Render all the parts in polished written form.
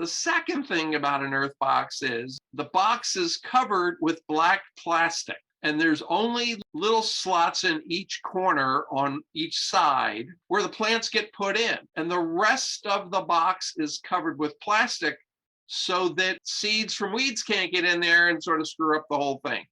The second thing about an earth box is the box is covered with black plastic, and there's only little slots in each corner on each side where the plants get put in. And the rest of the box is covered with plastic so that seeds from weeds can't get in there and sort of screw up the whole thing.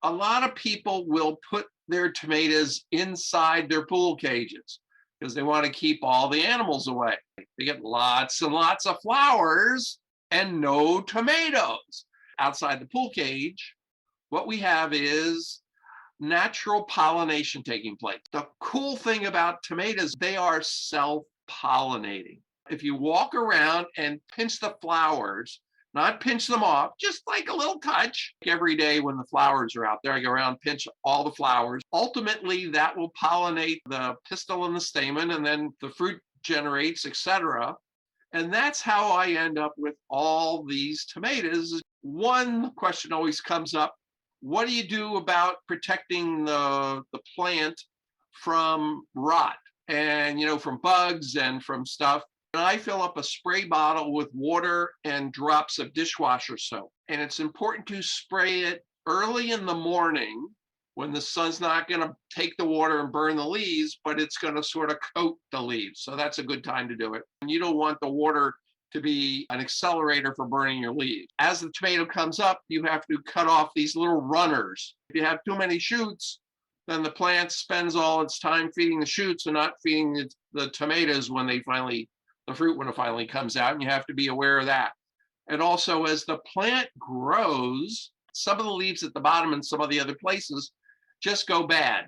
A lot of people will put their tomatoes inside their pool cages because they want to keep all the animals away. They get lots and lots of flowers and no tomatoes. Outside the pool cage, what we have is natural pollination taking place. The cool thing about tomatoes, they are self-pollinating. If you walk around and pinch the flowers, not pinch them off, just like a little touch. Every day when the flowers are out there, I go around, pinch all the flowers. Ultimately, that will pollinate the pistil and the stamen, and then the fruit generates, etc. And that's how I end up with all these tomatoes. One question always comes up: what do you do about protecting the plant from rot and, from bugs and from stuff? And I fill up a spray bottle with water and drops of dishwasher soap. And it's important to spray it early in the morning when the sun's not going to take the water and burn the leaves, but it's going to sort of coat the leaves. So that's a good time to do it. And you don't want the water to be an accelerator for burning your leaves. As the tomato comes up, you have to cut off these little runners. If you have too many shoots, then the plant spends all its time feeding the shoots and not feeding the tomatoes when the fruit when it finally comes out, and you have to be aware of that. And also, as the plant grows, some of the leaves at the bottom and some of the other places just go bad.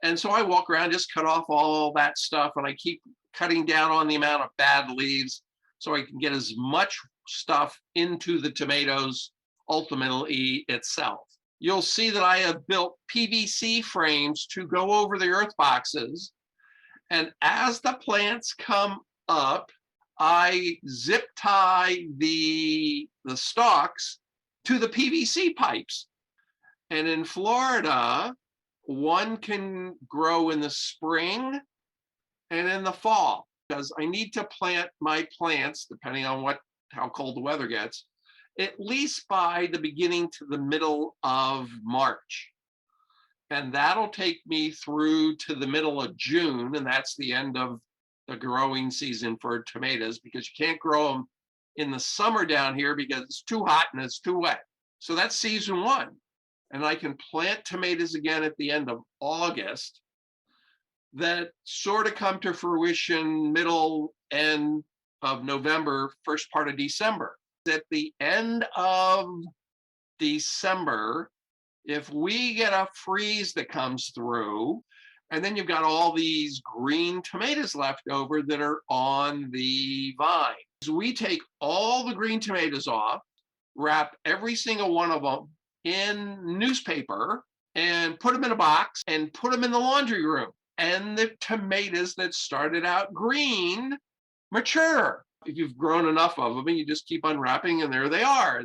And so I walk around, just cut off all that stuff, and I keep cutting down on the amount of bad leaves so I can get as much stuff into the tomatoes ultimately itself. You'll see that I have built PVC frames to go over the earth boxes. And as the plants come up, I zip tie the stalks to the PVC pipes. And in Florida, one can grow in the spring and in the fall, because I need to plant my plants, depending on how cold the weather gets, at least by the beginning to the middle of March. And that'll take me through to the middle of June, and that's the end of the growing season for tomatoes, because you can't grow them in the summer down here because it's too hot and it's too wet. So that's season one. And I can plant tomatoes again at the end of August that sort of come to fruition end of November, first part of December. At the end of December, if we get a freeze that comes through, and then you've got all these green tomatoes left over that are on the vine. So we take all the green tomatoes off, wrap every single one of them in newspaper, and put them in a box and put them in the laundry room. And the tomatoes that started out green mature. If you've grown enough of them, and you just keep unwrapping, and there they are.